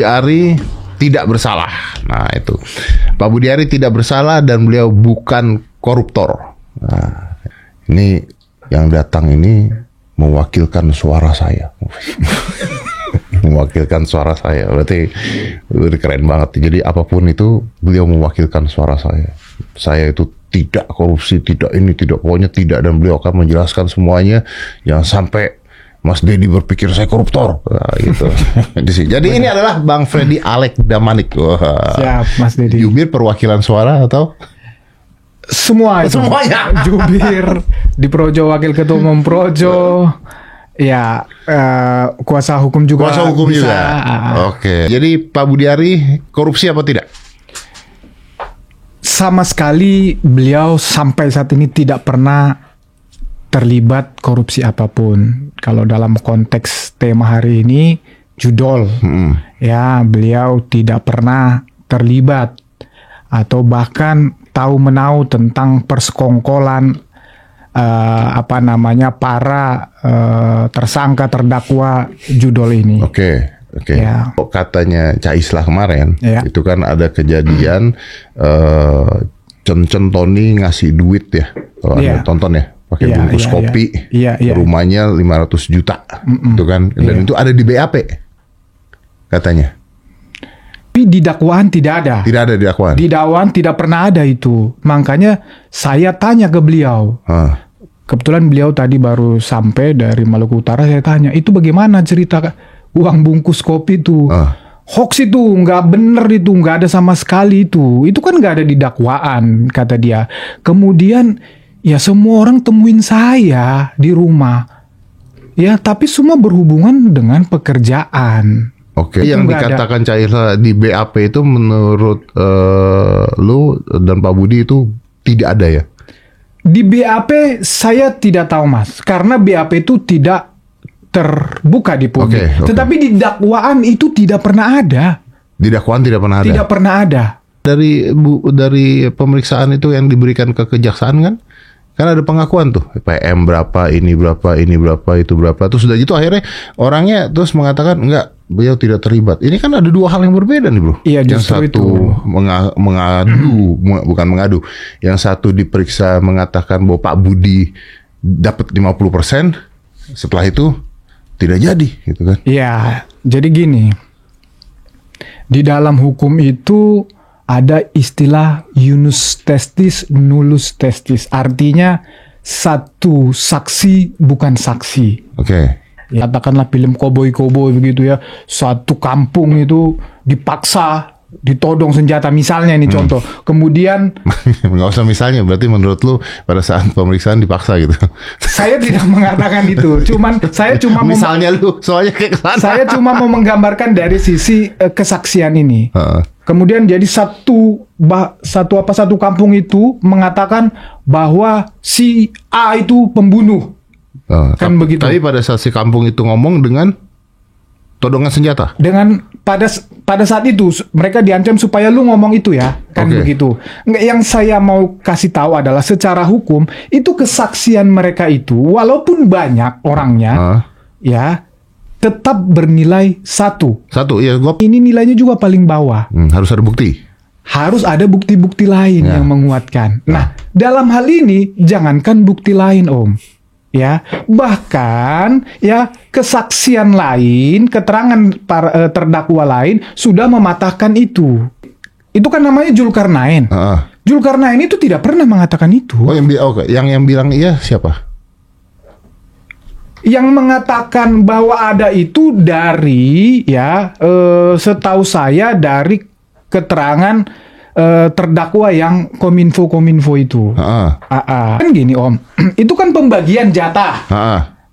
Ari tidak bersalah. Nah itu, Pak Budi Ari tidak bersalah dan beliau bukan koruptor. Nah, ini yang datang ini mewakilkan suara saya. Mewakilkan suara saya, berarti keren banget. Jadi apapun itu beliau mewakilkan suara saya. Saya itu tidak korupsi, tidak ini, tidak, pokoknya tidak, dan beliau akan menjelaskan semuanya. Jangan sampai Mas Dedi berpikir saya koruptor. Nah, gitu. Jadi ini adalah Bang Freddy Alek Damanik. Wah. Siap, Mas Dedi. Jubir perwakilan suara atau? Semuanya. Jubir di Projo, wakil ketua umum Projo. Ya, kuasa hukum juga. Kuasa hukum bisa. juga. Oke. Jadi Pak Budi Ari korupsi apa tidak? Sama sekali beliau sampai saat ini tidak pernah terlibat korupsi apapun. Kalau dalam konteks tema hari ini, judul, ya beliau tidak pernah terlibat atau bahkan tahu menahu tentang persekongkolan para tersangka terdakwa judul ini. Oke. Ya. Katanya Cak Islah kemarin, itu kan ada kejadian Cen Tony ngasih duit ya, kalau Anda tonton ya, pakai bungkus kopi, rumahnya 500 juta, itu kan, dan itu ada di BAP katanya. Tapi di dakwaan tidak ada. Tidak ada di dakwaan. Di dakwaan tidak pernah ada itu. Makanya saya tanya ke beliau. Kebetulan beliau tadi baru sampai dari Maluku Utara, saya tanya, itu bagaimana cerita uang bungkus kopi itu? Hoax itu, nggak bener itu, nggak ada sama sekali itu. Itu kan nggak ada di dakwaan, kata dia. Kemudian, ya semua orang temuin saya di rumah. Ya, tapi semua berhubungan dengan pekerjaan. Oke, yang dikatakan Cak Islah di BAP itu menurut lu dan Pak Budi itu tidak ada ya? Di BAP saya tidak tahu, Mas, karena BAP itu tidak terbuka di publik. Tetapi di dakwaan itu tidak pernah ada. Di dakwaan tidak pernah ada? Tidak pernah ada. Dari pemeriksaan itu yang diberikan ke kejaksaan kan ada pengakuan tuh, PM berapa, ini berapa, itu berapa. Terus sudah gitu akhirnya orangnya terus mengatakan enggak, beliau tidak terlibat. Ini kan ada dua hal yang berbeda nih, bro. Iya, yang satu itu mengadu, bukan mengadu. Yang satu diperiksa mengatakan bahwa Pak Budi dapat 50%, setelah itu tidak jadi, gitu kan? Iya, jadi gini. Di dalam hukum itu ada istilah iunus testis, nullus testis. Artinya satu saksi bukan saksi. Ya, katakanlah film koboi-koboi begitu ya. Satu kampung itu dipaksa ditodong senjata misalnya, ini contoh. Kemudian nggak usah misalnya, berarti menurut lu pada saat pemeriksaan dipaksa gitu? Saya tidak mengatakan itu. Saya cuma misalnya lu soalnya kayak kesana. Saya cuma mau menggambarkan dari sisi kesaksian ini. Kemudian jadi satu kampung itu mengatakan bahwa si A itu pembunuh. Kan begitu. Tapi pada saat si kampung itu ngomong dengan todongan senjata. Pada saat itu mereka diancam supaya lu ngomong itu ya, kan begitu. Yang saya mau kasih tahu adalah secara hukum itu kesaksian mereka itu walaupun banyak orangnya, ya tetap bernilai satu. Ya, ini nilainya juga paling bawah. Harus ada bukti. Harus ada bukti-bukti lain yang menguatkan. Nah, dalam hal ini jangankan bukti lain, Om. Ya, bahkan ya kesaksian lain, keterangan para terdakwa lain sudah mematahkan itu. Itu kan namanya Zulkarnain. Zulkarnain itu tidak pernah mengatakan itu. Yang bilang iya siapa? Yang mengatakan bahwa ada itu dari setahu saya dari keterangan terdakwa yang kominfo itu. Kan gini, Om. Itu kan pembagian jatah.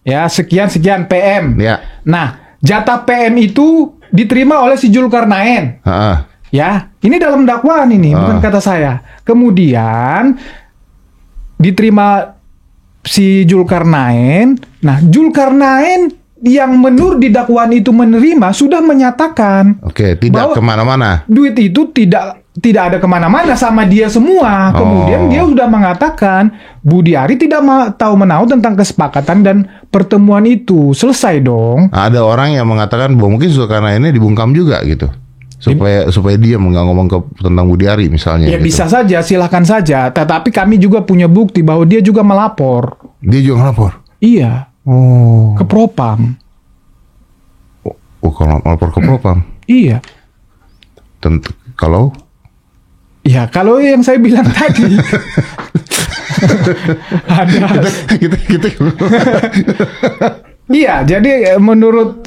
Ya, sekian PM. Nah, jatah PM itu diterima oleh si Zulkarnain. Ya, ini dalam dakwaan ini, bukan kata saya. Kemudian diterima si Zulkarnain. Nah, Zulkarnain yang menurut di dakwaan itu menerima sudah menyatakan tidak kemana-mana. Duit itu tidak ada kemana-mana sama dia semua. Kemudian dia sudah mengatakan Budi Ari tidak tahu menahu tentang kesepakatan dan pertemuan itu. Selesai dong. Ada orang yang mengatakan bahwa mungkin Zulkarnain ini dibungkam juga gitu. supaya dia nggak ngomong tentang Budiari misalnya. Ya gitu. Bisa saja, silakan saja. Tetapi kami juga punya bukti bahwa dia juga melapor. Dia juga melapor? Iya. Ke Propam. Kalau melapor ke Propam? Iya. Tentu kalau? Ya kalau yang saya bilang tadi. Ada. Kita. Iya, jadi menurut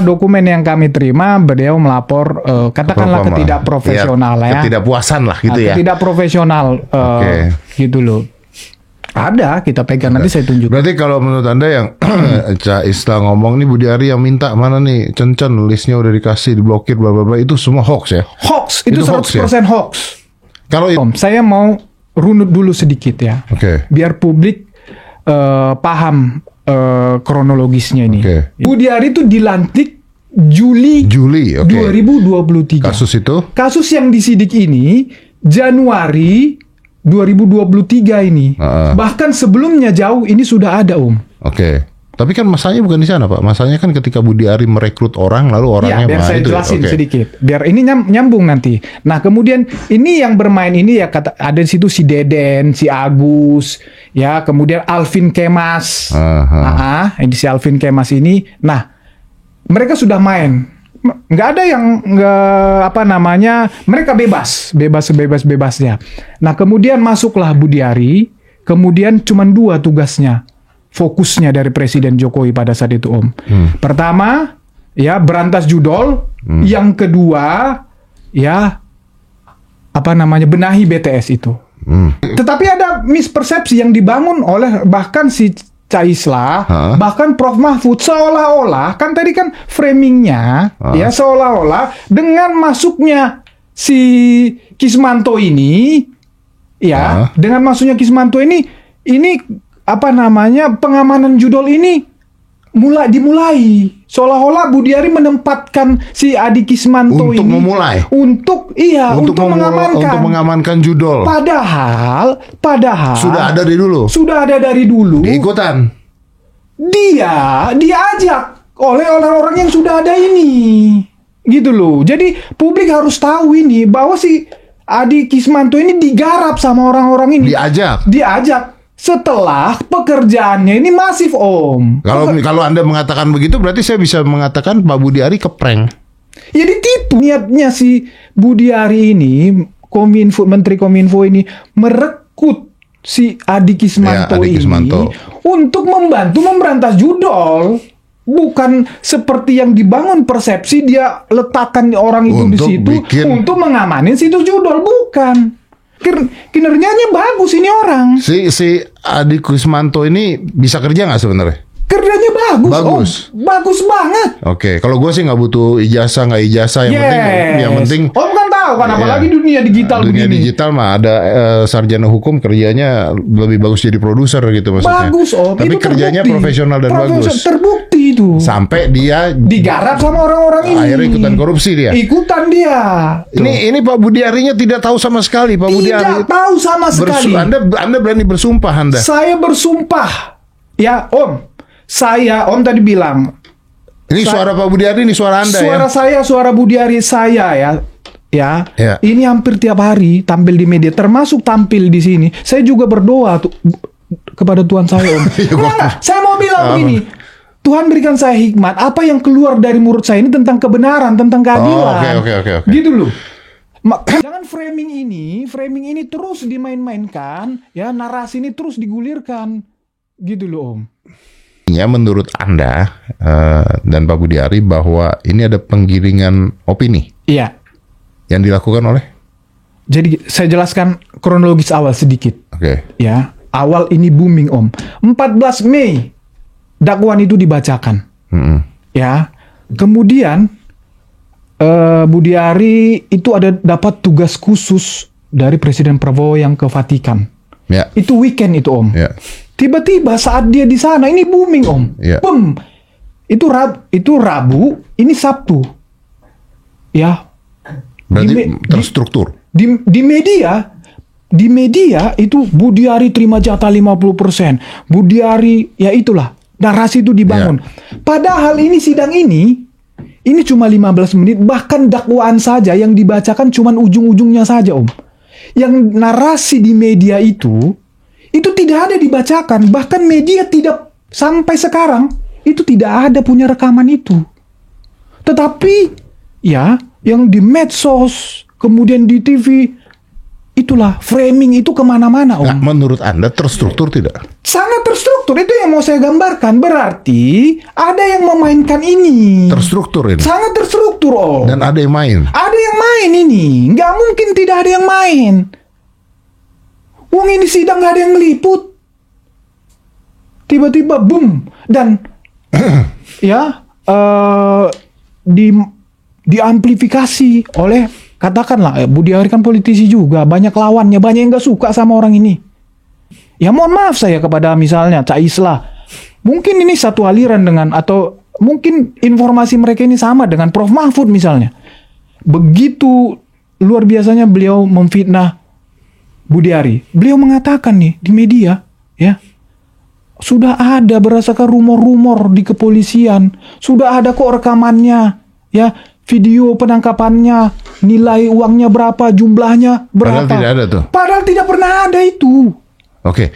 dokumen yang kami terima, beliau melapor katakanlah ketidakprofesional ya. Ketidakpuasan lah gitu ya. Ketidakprofesional gitu loh. Ada, kita pegang nanti saya tunjuk. Berarti kalau menurut Anda yang Cak Isla ngomong nih Budiari yang minta mana nih Cencen listnya udah dikasih diblokir bla bla bla itu semua hoax ya? Hoax, itu 100% hoax. Kalau saya mau runut dulu sedikit ya. Biar publik paham kronologisnya ini. Budiari itu dilantik Juli 2023. Kasus itu? Kasus yang disidik ini Januari 2023 ini. Bahkan sebelumnya jauh ini sudah ada, Om. Tapi kan masanya bukan di sana, Pak. Masanya kan ketika Budiari merekrut orang lalu orangnya biar saya jelasin sedikit. Biar ini nyambung nanti. Nah, kemudian ini yang bermain ini ya ada di situ si Deden, si Agus, ya, kemudian Alvin Kemas. Ini si Alvin Kemas ini. Nah, mereka sudah main. Nggak ada yang mereka bebasnya. Nah, kemudian masuklah Budiari. Kemudian cuma 2 tugasnya. Fokusnya dari Presiden Jokowi pada saat itu, Om. Pertama, ya berantas judol. Yang kedua, ya benahi BTS itu. Tetapi ada mispersepsi yang dibangun oleh bahkan si Cak Isla, bahkan Prof Mahfud seolah-olah kan tadi kan framingnya ya seolah-olah dengan masuknya si Kismanto ini, ya dengan masuknya Kismanto ini pengamanan judol ini dimulai seolah-olah Budiari menempatkan si Adi Kismanto untuk ini memulai untuk mengamankan judol. Padahal sudah ada dari dulu. Diikutan. Dia diajak oleh orang-orang yang sudah ada ini. Gitu loh. Jadi publik harus tahu ini bahwa si Adi Kismanto ini digarap sama orang-orang ini. Diajak. Setelah pekerjaannya ini masif, Om. Kalau Anda mengatakan begitu, berarti saya bisa mengatakan Pak Budiari keprank. Ya ditipu. Niatnya si Budiari ini, Menteri Kominfo ini, merekrut si Adi Kismanto ini untuk membantu memberantas judol. Bukan seperti yang dibangun persepsi dia letakkan orang itu di situ untuk mengamanin situs judol. Bukan. Kinerjanya bagus ini orang. Si Adi Kismanto ini bisa kerja nggak sebenarnya? Kerjanya bagus. Om. Bagus banget. Kalau gue sih nggak butuh ijazah yang penting. Om kan tahu kan apalagi dunia digital begini. Dunia digital mah ada sarjana hukum kerjanya lebih bagus jadi produser gitu maksudnya. Bagus, Om. Tapi itu kerjanya profesional dan bagus. Terbukti itu. Sampai dia digarap sama orang-orang ini. Akhirnya ikutan korupsi dia. Ini Pak Budiarinya tidak tahu sama sekali. Pak Budiari tidak tahu sama sekali. Anda berani bersumpah Anda? Saya bersumpah. Ya, Om. Om tadi bilang. Ini suara Pak Budiari, ini suara Anda suara Budiari saya ya. Ya. Ini hampir tiap hari tampil di media, termasuk tampil di sini. Saya juga berdoa kepada Tuhan saya, Om. Saya mau bilang begini. Tuhan berikan saya hikmat. Apa yang keluar dari mulut saya ini tentang kebenaran, tentang keadilan. Oke. Gitu loh. Jangan framing ini terus dimain-mainkan, ya narasi ini terus digulirkan. Gitu loh, Om. Menurut Anda dan Pak Budiari bahwa ini ada penggiringan opini. Iya. Yang dilakukan oleh? Jadi saya jelaskan kronologis awal sedikit. Ya, awal ini booming, Om. 14 Mei dakwaan itu dibacakan. Ya. Kemudian Budiari itu dapat tugas khusus dari Presiden Prabowo yang ke Vatikan. Itu weekend itu, Om. Tiba-tiba saat dia di sana ini booming, Om. Boom. Itu Rabu, ini Sabtu. Ya. Berarti terstruktur. Di media itu Budiari terima jatah 50%. Budiari ya itulah narasi itu dibangun. Padahal ini sidang ini Ini cuma 15 menit, bahkan dakwaan saja yang dibacakan cuma ujung-ujungnya saja, Om. Yang narasi di media itu tidak ada dibacakan. Bahkan media tidak, sampai sekarang, itu tidak ada punya rekaman itu. Tetapi, ya, yang di medsos, kemudian di TV, itulah framing itu kemana-mana, Om. Nah, menurut Anda terstruktur tidak? Sangat terstruktur, itu yang mau saya gambarkan. Berarti ada yang memainkan ini. Terstruktur ini? Sangat terstruktur, Om. Dan ada yang main? Ada yang main ini. Nggak mungkin tidak ada yang main. Wong ini sidang nggak ada yang meliput. Tiba-tiba boom. Dan ya diamplifikasi oleh, katakanlah, Budi Ari kan politisi juga, banyak lawannya, banyak yang gak suka sama orang ini. Ya mohon maaf saya kepada misalnya Cak Islah, mungkin ini satu aliran dengan, atau mungkin informasi mereka ini sama dengan Prof Mahfud misalnya. Begitu luar biasanya beliau memfitnah Budi Ari. Beliau mengatakan nih di media, ya, sudah ada berdasarkan rumor-rumor di kepolisian, sudah ada kok rekamannya, ya, video penangkapannya, nilai uangnya berapa, jumlahnya berapa. Padahal tidak ada tuh. Padahal tidak pernah ada itu. Oke.